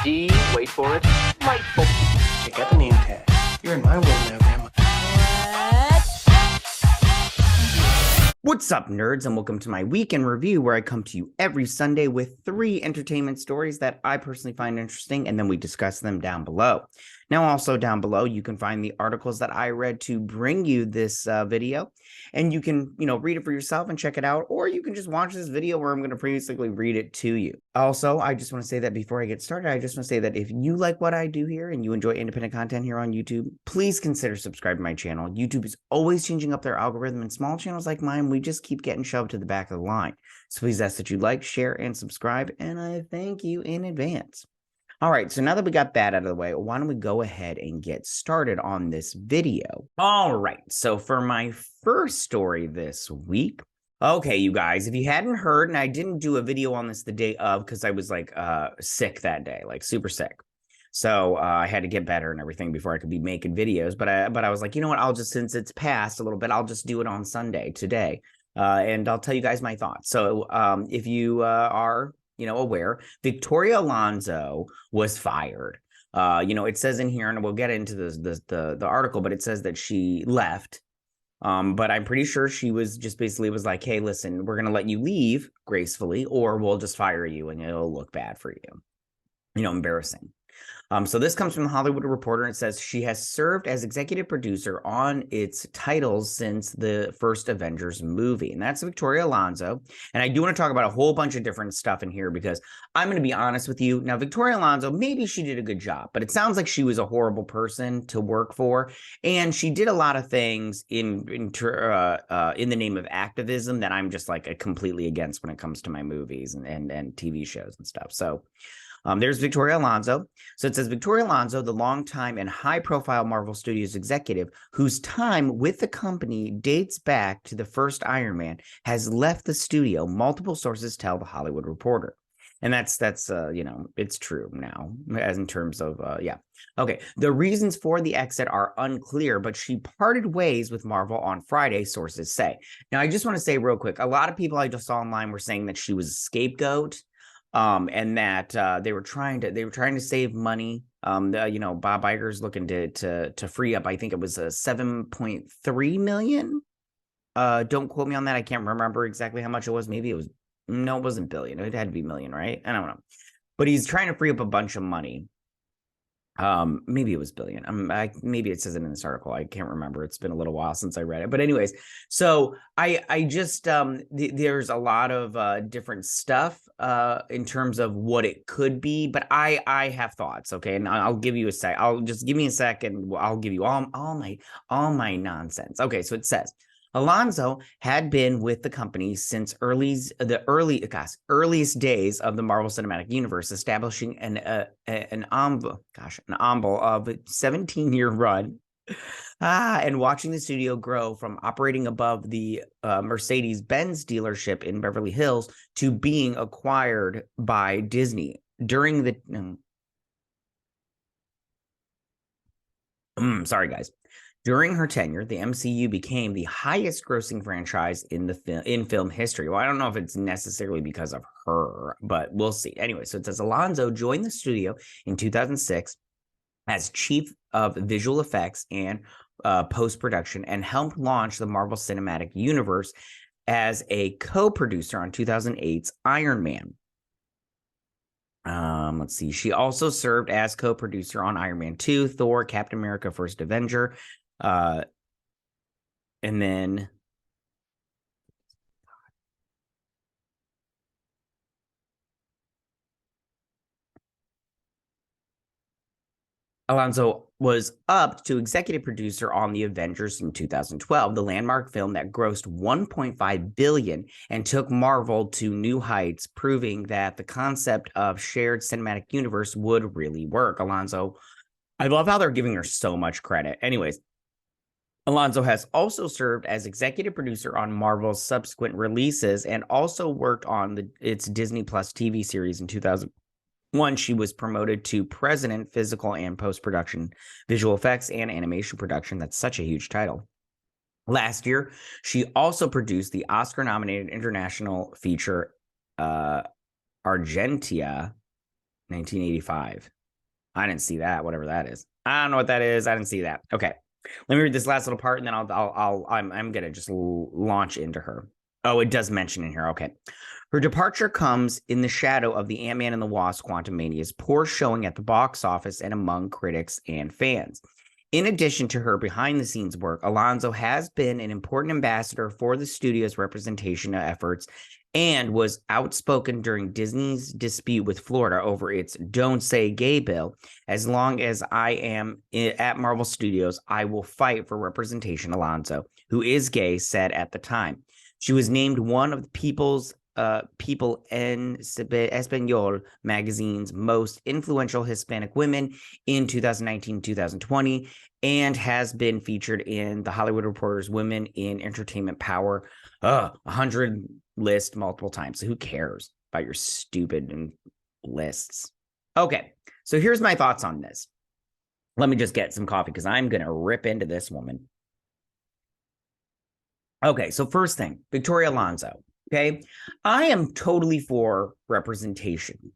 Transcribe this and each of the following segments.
D, wait for it, delightful. Check out the name tag. You're in my world now, Grandma. What's up, nerds, and welcome to my weekend review where I come to you every Sunday with 3 entertainment stories that I personally find interesting, and then we discuss them down below. Now, also down below, you can find the articles that I read to bring you this video, and you can, read it for yourself and check it out, or you can just watch this video where I'm going to previously read it to you. Also, I just want to say that before I get started, I just want to say that if you like what I do here and you enjoy independent content here on YouTube, please consider subscribing to my channel. YouTube is always changing up their algorithm, and small channels like mine, we just keep getting shoved to the back of the line. So please ask that you like, share, and subscribe, and I thank you in advance. All right, so now that we got that out of the way, why don't we go ahead and get started on this video? All right, so for my first story this week, okay, you guys, if you hadn't heard, and I didn't do a video on this the day of because I was like sick that day, like super sick. So I had to get better and everything before I could be making videos. But I was like, you know what? I'll just, since it's passed a little bit, I'll just do it on Sunday today. And I'll tell you guys my thoughts. So if you are, aware, Victoria Alonso was fired. It says in here, and we'll get into the article, but it says that she left. But I'm pretty sure she was just basically was like, hey, listen, we're going to let you leave gracefully, or we'll just fire you and it'll look bad for you. Embarrassing. So this comes from the Hollywood Reporter, and it says she has served as executive producer on its titles since the first Avengers movie. And that's Victoria Alonso. And I do want to talk about a whole bunch of different stuff in here because I'm going to be honest with you. Now, Victoria Alonso, maybe she did a good job, but it sounds like she was a horrible person to work for. And she did a lot of things in the name of activism that I'm just like completely against when it comes to my movies and TV shows and stuff. So there's Victoria Alonso. So it says Victoria Alonso, the longtime and high-profile Marvel Studios executive whose time with the company dates back to the first Iron Man, has left the studio, multiple sources tell the Hollywood Reporter. And that's it's true now, as in terms of, Okay, the reasons for the exit are unclear, but she parted ways with Marvel on Friday, sources say. Now, I just want to say real quick, a lot of people I just saw online were saying that she was a scapegoat. And that they were trying to save money. Bob Iger's looking to free up, I think it was a 7.3 million. Don't quote me on that. I can't remember exactly how much it was. Maybe it was, no, it wasn't billion. It had to be million, right? I don't know. But he's trying to free up a bunch of money. Maybe it was billion. Maybe it says it in this article. I can't remember. It's been a little while since I read it. But anyways, so I just there's a lot of different stuff in terms of what it could be, but I have thoughts. Okay, and I'll give you a sec. I'll just give me a second. I'll give you all my nonsense. Okay, so it says Alonso had been with the company since the earliest days of the Marvel Cinematic Universe, establishing an ensemble of 17-year run, and watching the studio grow from operating above the Mercedes-Benz dealership in Beverly Hills to being acquired by Disney during the. Sorry, guys. During her tenure, the MCU became the highest-grossing franchise in film history. Well, I don't know if it's necessarily because of her, but we'll see. Anyway, so it says Alonso joined the studio in 2006 as chief of visual effects and post-production, and helped launch the Marvel Cinematic Universe as a co-producer on 2008's Iron Man. Let's see. She also served as co-producer on Iron Man 2, Thor, Captain America: First Avenger, and then Alonso was up to executive producer on The Avengers in 2012, the landmark film that grossed $1.5 billion and took Marvel to new heights, proving that the concept of shared cinematic universe would really work. Alonso, I love how they're giving her so much credit. Anyways, Alonso has also served as executive producer on Marvel's subsequent releases and also worked on its Disney Plus TV series in 2001. She was promoted to president, physical and post-production, visual effects, and animation production. That's such a huge title. Last year, she also produced the Oscar-nominated international feature Argentia 1985. I didn't see that, whatever that is. I don't know what that is. I didn't see that. Okay. Let me read this last little part and then I'm going to just launch into her. Oh, it does mention in here. Okay. Her departure comes in the shadow of the Ant-Man and the Wasp Quantumania's poor showing at the box office and among critics and fans. In addition to her behind-the-scenes work, Alonso has been an important ambassador for the studio's representation efforts and was outspoken during Disney's dispute with Florida over its Don't Say Gay bill. As long as I am at Marvel Studios, I will fight for representation, Alonso, who is gay, said at the time. She was named one of the People en Español magazine's most influential Hispanic women in 2019-2020 and has been featured in the Hollywood Reporter's Women in Entertainment Power 100 list multiple times. So who cares about your stupid lists? Okay, so here's my thoughts on this. Let me just get some coffee because I'm going to rip into this woman. Okay, so first thing, Victoria Alonso. Okay, I am totally for representation.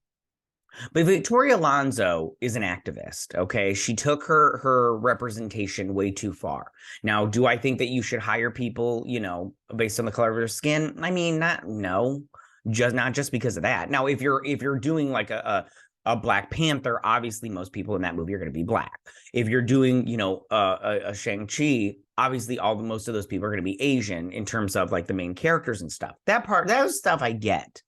But Victoria Alonso is an activist, okay? She took her representation way too far. Now, do I think that you should hire people, based on the color of their skin? I mean, not just because of that. Now, if you're doing like a Black Panther, obviously most people in that movie are going to be Black. If you're doing, a Shang-Chi, obviously most of those people are going to be Asian in terms of like the main characters and stuff. That stuff I get.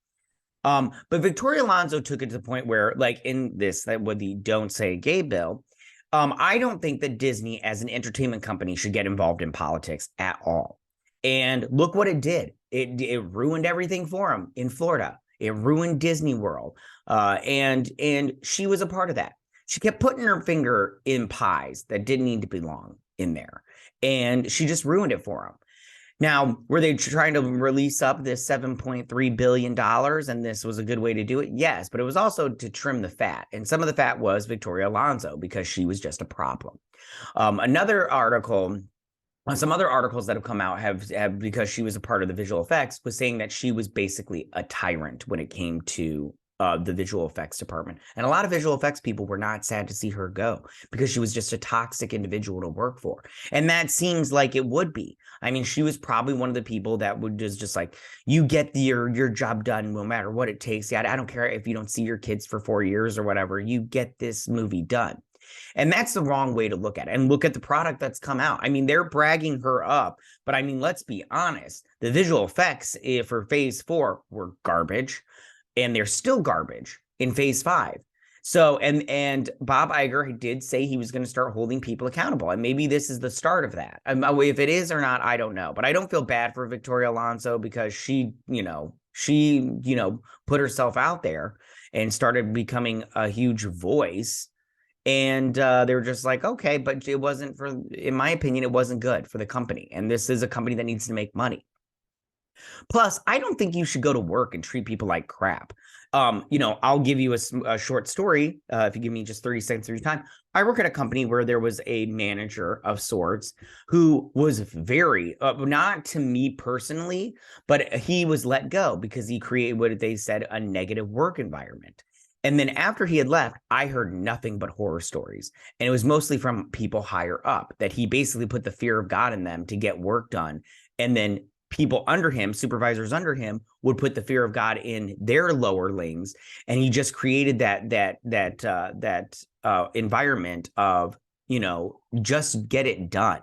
But Victoria Alonso took it to the point where, like with the Don't Say Gay bill, I don't think that Disney as an entertainment company should get involved in politics at all. And look what it did. It ruined everything for them in Florida. It ruined Disney World. And she was a part of that. She kept putting her finger in pies that didn't need to belong in there. And she just ruined it for them. Now, were they trying to release up this $7.3 billion and this was a good way to do it? Yes, but it was also to trim the fat. And some of the fat was Victoria Alonso because she was just a problem. Some other articles that have come out have because she was a part of the visual effects, was saying that she was basically a tyrant when it came to the visual effects department. And a lot of visual effects people were not sad to see her go because she was just a toxic individual to work for. And that seems like it would be. I mean, she was probably one of the people that would just like, you get your job done no matter what it takes. Yeah, I don't care if you don't see your kids for 4 years or whatever, you get this movie done. And that's the wrong way to look at it. And look at the product that's come out. I mean, they're bragging her up, but I mean, let's be honest. The visual effects for phase 4 were garbage. And they're still garbage in phase 5. So, and Bob Iger did say he was going to start holding people accountable. And maybe this is the start of that. If it is or not, I don't know. But I don't feel bad for Victoria Alonso because she put herself out there and started becoming a huge voice. And they were just like, okay, but it wasn't in my opinion, it wasn't good for the company. And this is a company that needs to make money. Plus, I don't think you should go to work and treat people like crap. I'll give you a short story. If you give me just 30 seconds of your time. I work at a company where there was a manager of sorts who was very, not to me personally, but he was let go because he created what they said, a negative work environment. And then after he had left, I heard nothing but horror stories. And it was mostly from people higher up that he basically put the fear of God in them to get work done. And then people under him, supervisors under him, would put the fear of God in their lowerlings, and he just created that environment of just get it done,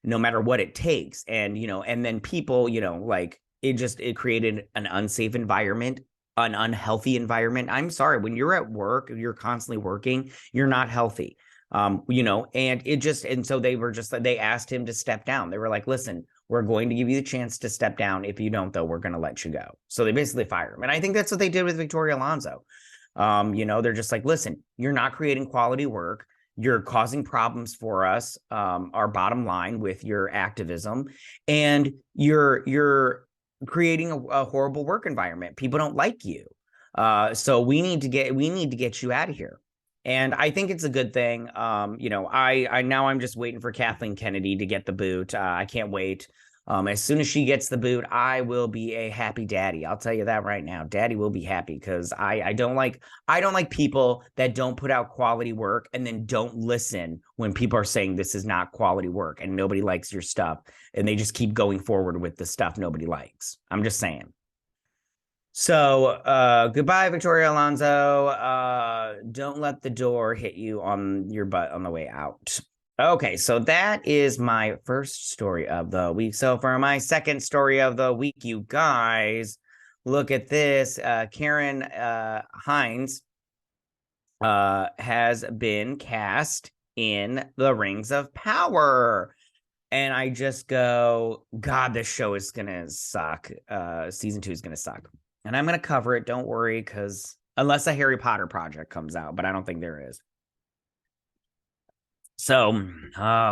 no matter what it takes, and then people it created an unsafe environment, an unhealthy environment. I'm sorry, when you're at work, you're constantly working, you're not healthy, and so they asked him to step down. They were like, listen, we're going to give you the chance to step down. If you don't, though, we're going to let you go. So they basically fired him. And I think that's what they did with Victoria Alonso. They're just like, listen, you're not creating quality work. You're causing problems for us, our bottom line, with your activism. And you're creating a horrible work environment. People don't like you. So we need to get you out of here. And I think it's a good thing. I'm just waiting for Kathleen Kennedy to get the boot. I can't wait. As soon as she gets the boot, I will be a happy daddy. I'll tell you that right now. Daddy will be happy because I don't like people that don't put out quality work and then don't listen when people are saying this is not quality work and nobody likes your stuff and they just keep going forward with the stuff nobody likes. I'm just saying. So, goodbye, Victoria Alonso. Don't let the door hit you on your butt on the way out. Okay, so that is my first story of the week. So for my second story of the week, you guys, look at this. Ciaran Hinds has been cast in The Rings of Power. And I just go, God, this show is going to suck. Season 2 is going to suck. And I'm going to cover it. Don't worry, because unless a Harry Potter project comes out, but I don't think there is. So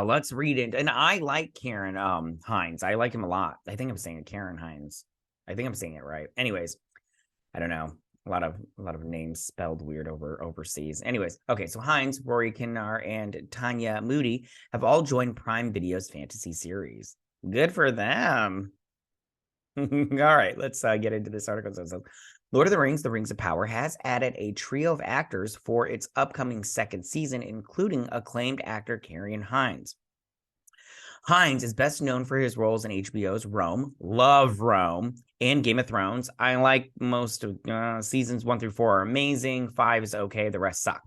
let's read it. And I like Ciaran Hinds. I like him a lot. I think I'm saying it, Ciaran Hinds. I think I'm saying it right. Anyways, I don't know. A lot of names spelled weird overseas. Anyways, okay, so Hinds, Rory Kinnear, and Tanya Moody have all joined Prime Video's fantasy series. Good for them. All right, let's get into this article. So, Lord of the Rings of Power has added a trio of actors for its upcoming second season, including acclaimed actor Ciaran Hinds. Hinds is best known for his roles in HBO's Rome, love Rome, and Game of Thrones. I like most of seasons 1 through 4 are amazing. 5 is okay. The rest suck.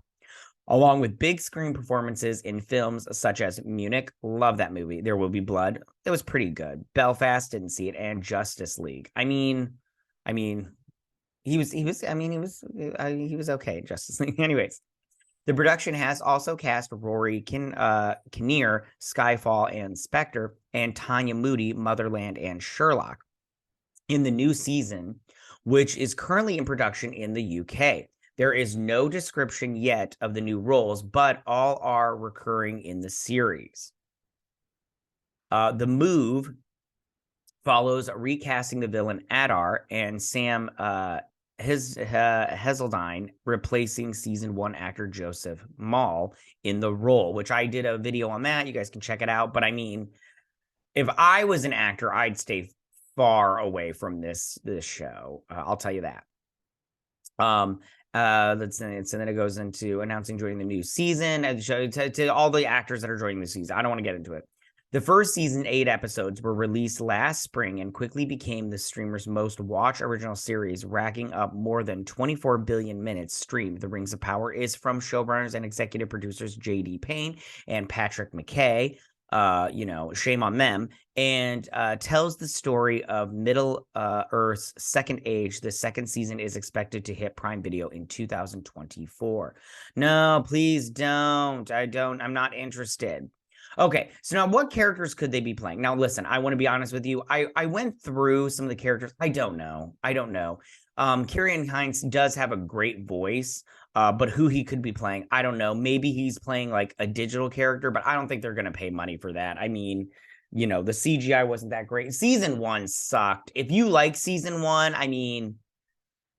Along with big screen performances in films such as Munich, love that movie. There Will Be Blood. It was pretty good. Belfast, didn't see it, and Justice League. I mean, he was okay. Justice League. Anyways, the production has also cast Rory Kinnear, Skyfall, and Spectre, and Tanya Moody, Motherland, and Sherlock in the new season, which is currently in production in the UK. There is no description yet of the new roles, but all are recurring in the series. The move follows recasting the villain Adar and Sam Heseldine replacing season 1 actor Joseph Mall in the role, which I did a video on that. You guys can check it out. But I mean, if I was an actor, I'd stay far away from this show. I'll tell you that. That's and then it goes into announcing joining the new season and to all the actors that are joining the season. I don't want to get into it. The first season 8 episodes were released last spring and quickly became the streamer's most watched original series, racking up more than 24 billion minutes streamed. The Rings of Power is from showrunners and executive producers J.D. Payne and Patrick McKay. Shame on them, and tells the story of Middle Earth's second age. The second season is expected to hit Prime Video in 2024. No, please don't. I'm not interested. Okay, so now what characters could they be playing? Now, listen, I want to be honest with you. I went through some of the characters. I don't know. Ciaran Hinds does have a great voice. But who he could be playing, I don't know. Maybe he's playing like a digital character, but I don't think they're going to pay money for that. I mean, the CGI wasn't that great. Season 1 sucked. If you like season 1, I mean,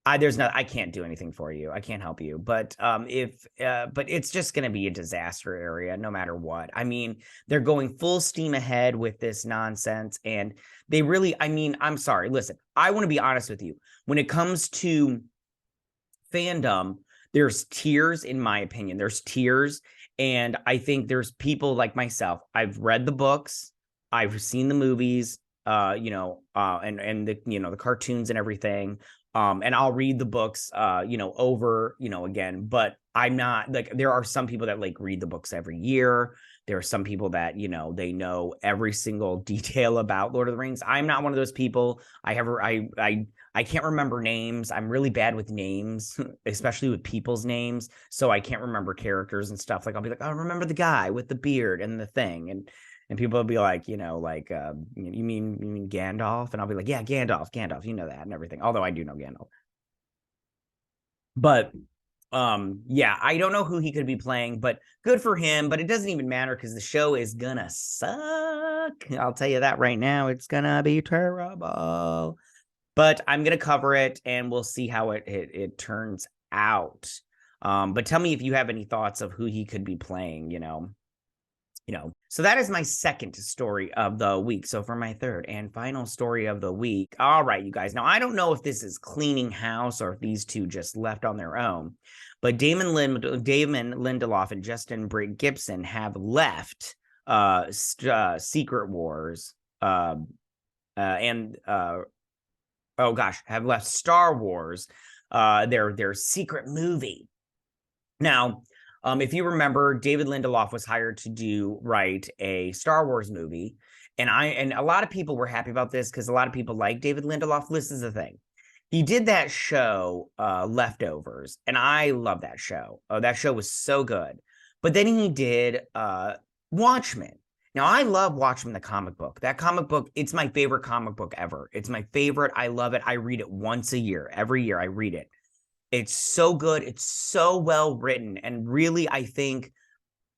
I can't do anything for you. I can't help you. But but it's just going to be a disaster area no matter what. I mean, they're going full steam ahead with this nonsense. And they really, I mean, I'm sorry. Listen, I want to be honest with you. When it comes to fandom, there's tiers, in my opinion. There's tiers, and I think there's people like myself. I've read the books, I've seen the movies, and the the cartoons and everything. And I'll read the books, over, again. But I'm not like, there are some people that like read the books every year. There are some people that they know every single detail about Lord of the Rings. I'm not one of those people. I can't remember names. I'm really bad with names, especially with people's names. So I can't remember characters and stuff. Like I'll be like, oh, remember the guy with the beard and the thing. And people will be like, you mean Gandalf? And I'll be like, yeah, Gandalf, you know that and everything. Although I do know Gandalf. But yeah, I don't know who he could be playing, but good for him. But it doesn't even matter because the show is gonna suck. I'll tell you that right now. It's gonna be terrible. But I'm going to cover it, and we'll see how it turns out. But tell me if you have any thoughts of who he could be playing, So that is my second story of the week. So for my third and final story of the week, all right, you guys. Now, I don't know if this is cleaning house or if these two just left on their own, but Damon Lindelof and Justin Britt-Gibson have left Secret Wars have left Star Wars, their secret movie. Now, if you remember, David Lindelof was hired to write a Star Wars movie, and a lot of people were happy about this because a lot of people like David Lindelof. This is the thing. He did that show, Leftovers, and I love that show. That show was so good. But then he did Watchmen. Now, I love Watchmen, the comic book. That comic book, it's my favorite comic book ever. It's my favorite. I love it. I read it once a year. Every year I read it. It's so good. It's so well written. And really, I think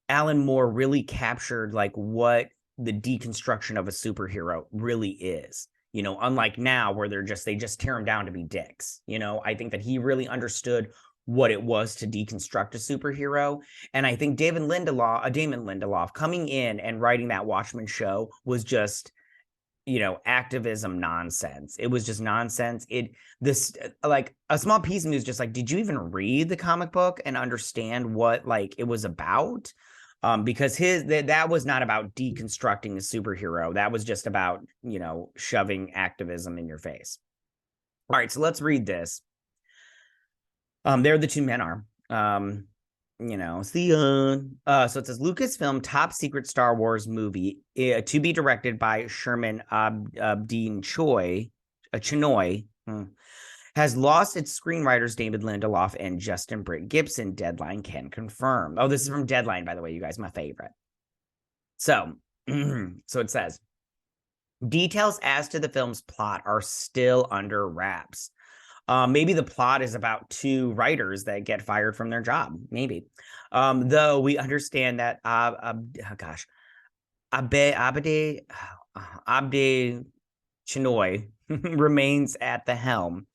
Alan Moore really captured like what the deconstruction of a superhero really is. Unlike now where they just tear him down to be dicks. I think that he really understood what it was to deconstruct a superhero. And I think Damon Lindelof coming in and writing that Watchmen show was just, activism nonsense. It was just nonsense. Like a small piece of me was just like, did you even read the comic book and understand what like it was about? Because that was not about deconstructing a superhero. That was just about, shoving activism in your face. All right, so let's read this. There the two men are. So it says Lucasfilm top secret Star Wars movie to be directed by Sharmeen Obaid-Chinoy has lost its screenwriters David Lindelof and Justin Britt-Gibson. Deadline can confirm. Oh, this is from Deadline, by the way, you guys, my favorite. So it says details as to the film's plot are still under wraps. Maybe the plot is about two writers that get fired from their job. Maybe. Though we understand that Obaid-Chinoy remains at the helm,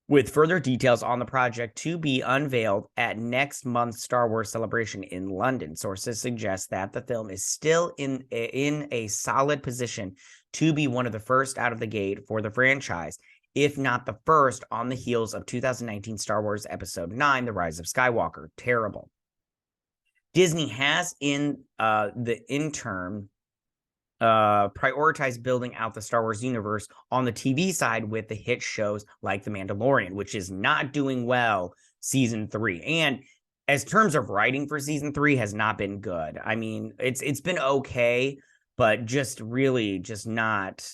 with further details on the project to be unveiled at next month's Star Wars Celebration in London. Sources suggest that the film is still in a solid position to be one of the first out of the gate for the franchise, if not the first, on the heels of 2019 Star Wars Episode 9, The Rise of Skywalker. Terrible. Disney has in the interim prioritized building out the Star Wars universe on the TV side with the hit shows like The Mandalorian, which is not doing well season 3. And as terms of writing for season 3 has not been good. I mean, it's been okay, but just really just not.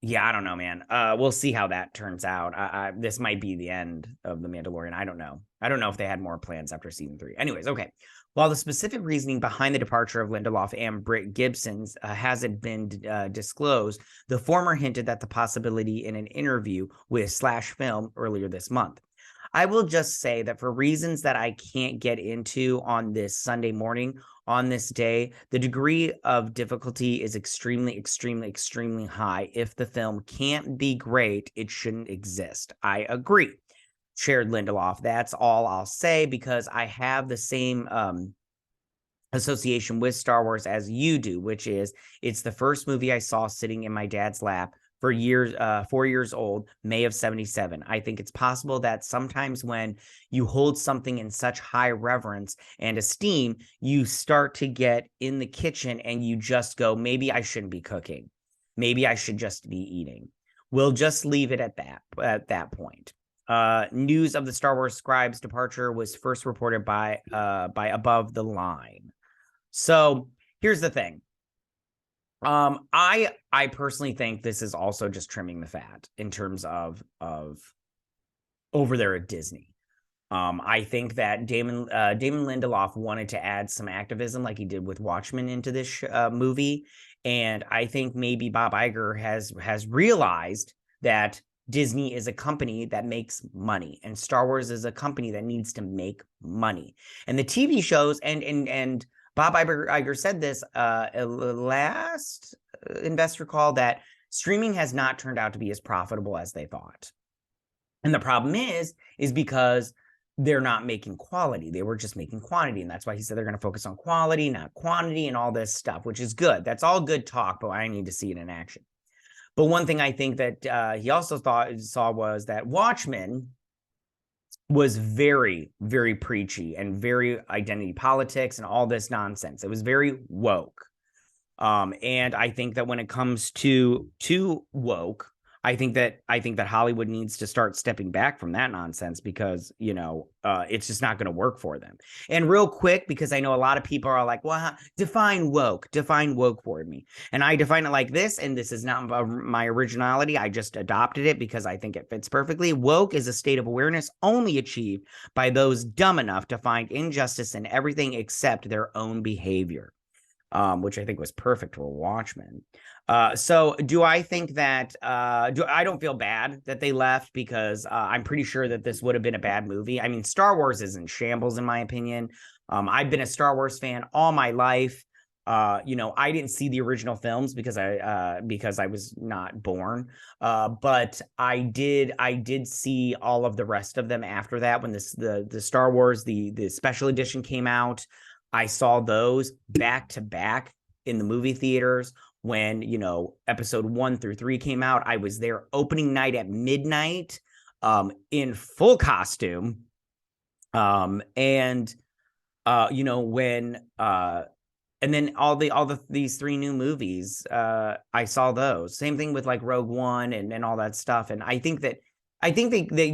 Yeah, I don't know, man. We'll see how that turns out. This might be the end of The Mandalorian. I don't know. I don't know if they had more plans after season 3. Anyways, okay. While the specific reasoning behind the departure of Lindelof and Britt-Gibson's hasn't been disclosed, the former hinted that the possibility in an interview with Slash Film earlier this month. I will just say that for reasons that I can't get into on this Sunday morning, on this day, the degree of difficulty is extremely, extremely, extremely high. If the film can't be great, it shouldn't exist. I agree, shared Lindelof. That's all I'll say, because I have the same association with Star Wars as you do, which is it's the first movie I saw sitting in my dad's lap for years, 4 years old, May of 1977. I think it's possible that sometimes when you hold something in such high reverence and esteem, you start to get in the kitchen and you just go, maybe I shouldn't be cooking. Maybe I should just be eating. We'll just leave it at that point. News of the Star Wars Scribes departure was first reported by Above the Line. So here's the thing. I personally think this is also just trimming the fat in terms of over there at Disney. I think that Damon Lindelof wanted to add some activism like he did with Watchmen into this movie, and I think maybe Bob Iger has realized that Disney is a company that makes money, and Star Wars is a company that needs to make money. And the TV shows and Bob Iger said this last investor call, that streaming has not turned out to be as profitable as they thought. And the problem is because they're not making quality. They were just making quantity. And that's why he said they're going to focus on quality, not quantity, and all this stuff, which is good. That's all good talk, but I need to see it in action. But one thing I think that he also saw was that Watchmen was very, very preachy and very identity politics and all this nonsense. It was very woke. And I think that when it comes to woke, I think that Hollywood needs to start stepping back from that nonsense because, it's just not going to work for them. And real quick, because I know a lot of people are like, well, define woke for me. And I define it like this, and this is not my originality. I just adopted it because I think it fits perfectly. Woke is a state of awareness only achieved by those dumb enough to find injustice in everything except their own behavior. Which I think was perfect for Watchmen. So do I think that I don't feel bad that they left because I'm pretty sure that this would have been a bad movie. I mean, Star Wars is in shambles, in my opinion. I've been a Star Wars fan all my life. I didn't see the original films because I was not born. But I did see all of the rest of them after that when the Star Wars, the special edition came out. I saw those back to back in the movie theaters when, episode 1 through 3 came out. I was there opening night at midnight, in full costume. And then these 3 new movies, I saw those. Same thing with like Rogue One and all that stuff. And I think that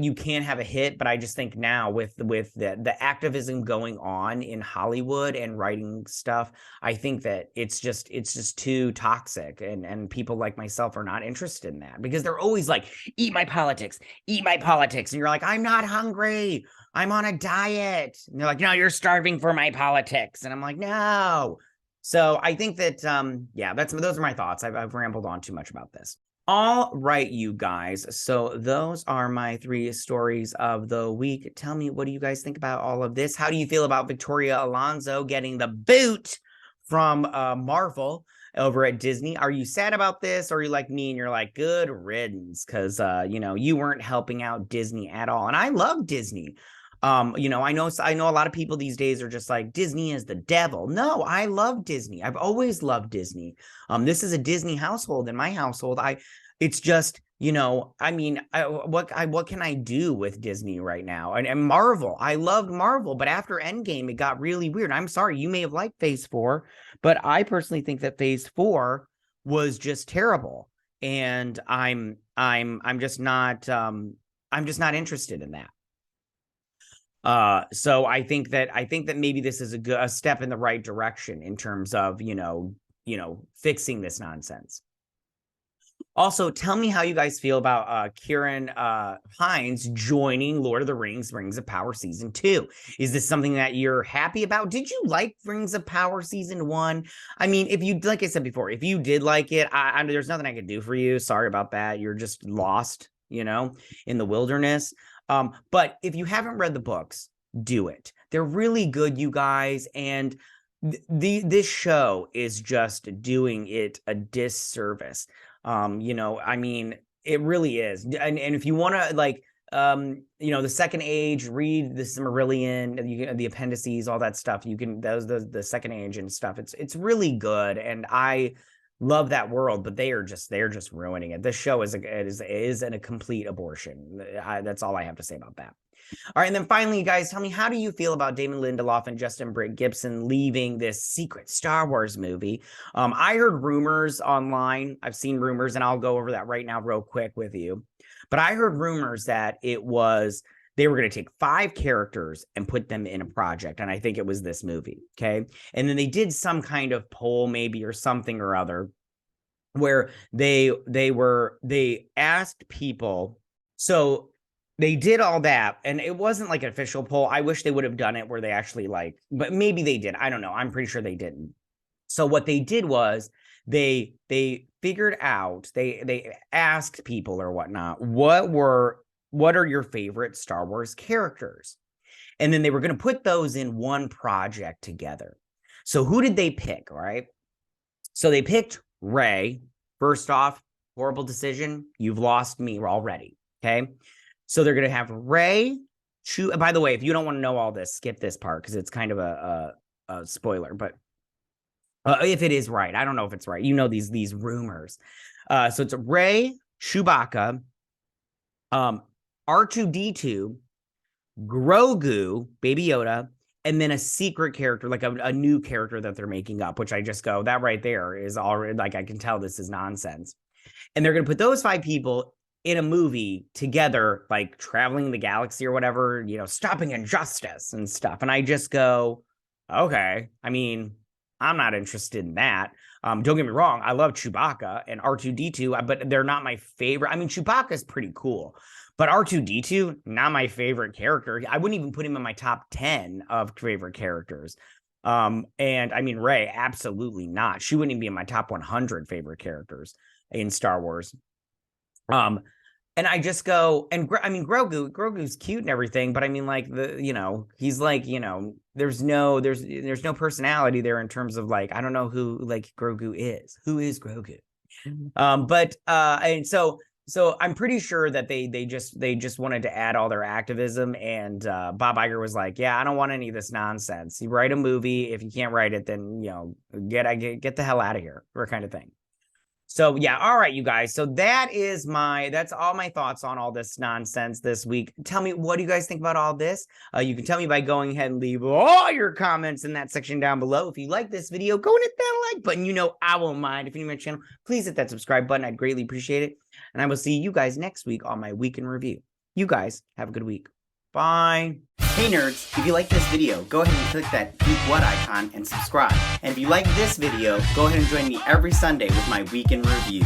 you can have a hit, but I just think now with the activism going on in Hollywood and writing stuff, I think that it's just too toxic, and people like myself are not interested in that because they're always like, eat my politics, and you're like, I'm not hungry, I'm on a diet, and they're like, no, you're starving for my politics, and I'm like, no. So I think that those are my thoughts. I've rambled on too much about this. All right, you guys. So those are my 3 stories of the week. Tell me, what do you guys think about all of this? How do you feel about Victoria Alonso getting the boot from Marvel over at Disney? Are you sad about this, or are you like me and you're like, good riddance? Because, you weren't helping out Disney at all. And I love Disney. I know a lot of people these days are just like, Disney is the devil. No, I love Disney. I've always loved Disney. This is a Disney household. In my household, it's just, what can I do with Disney right now? And Marvel, I loved Marvel, but after Endgame, it got really weird. I'm sorry, you may have liked Phase 4, but I personally think that Phase 4 was just terrible. And I'm just not interested in that. So I think that maybe this is a step in the right direction in terms of, fixing this nonsense. Also, tell me how you guys feel about Ciaran Hinds joining Lord of the Rings Rings of Power Season 2. Is this something that you're happy about? Did you like Rings of Power Season 1? I mean, if you, like I said before, if you did like it, there's nothing I could do for you. Sorry about that. You're just lost, in the wilderness. But if you haven't read the books, do it. They're really good, you guys. And this show is just doing it a disservice. It really is. And if you want to the Second Age, read the Silmarillion, the appendices, all that stuff. You can, the Second Age and stuff. It's really good. And I love that world, but they're just ruining it. This show is a complete abortion. That's all I have to say about that. All right, and then finally, you guys, tell me, how do you feel about Damon Lindelof and Justin Britt-Gibson leaving this secret Star Wars movie? I heard rumors online. I've seen rumors, and I'll go over that right now real quick with you. But I heard rumors that they were going to take 5 characters and put them in a project, and I think it was this movie, okay? And then they did some kind of poll maybe or something or other where they asked people. So they did all that, and it wasn't like an official poll. I wish they would have done it where they actually but maybe they did. I don't know. I'm pretty sure they didn't. So what they did was they figured out, they asked people or whatnot, what are your favorite Star Wars characters? And then they were going to put those in one project together. So who did they pick, right? So they picked Rey. First off, horrible decision. You've lost me already, okay? So they're going to have Rey, By the way, if you don't want to know all this, skip this part because it's kind of a spoiler. But if it is right, I don't know if it's right. You know these rumors. So it's Rey, Chewbacca, R2-D2, Grogu, Baby Yoda, and then a secret character, like a new character that they're making up, which I just go, that right there is already, like, I can tell this is nonsense. And they're going to put those 5 people in a movie together, like traveling the galaxy or whatever, you know, stopping injustice and stuff. And I just go, okay, I mean, I'm not interested in that. Don't get me wrong, I love Chewbacca and R2-D2, but they're not my favorite. I mean, Chewbacca's pretty cool, but R2-D2, not my favorite character. I wouldn't even put him in my top 10 of favorite characters. And I mean, Rey, absolutely not. She wouldn't even be in my top 100 favorite characters in Star Wars. And I just go, and I mean, Grogu's cute and everything, but I mean, like, he's like, there's no personality there in terms of, like, I don't know who, like, Grogu is. Who is Grogu? And so I'm pretty sure that they just wanted to add all their activism, and Bob Iger was like, yeah, I don't want any of this nonsense. You write a movie. If you can't write it, then, get the hell out of here, or kind of thing. So yeah, all right, you guys. So that's all my thoughts on all this nonsense this week. Tell me, what do you guys think about all this? You can tell me by going ahead and leave all your comments in that section down below. If you like this video, go and hit that like button. I won't mind. If you're new to my channel, please hit that subscribe button. I'd greatly appreciate it. And I will see you guys next week on my week in review. You guys have a good week. Bye. Hey nerds, if you like this video, go ahead and click that Geek What icon and subscribe. And if you like this video, go ahead and join me every Sunday with my Week in Review.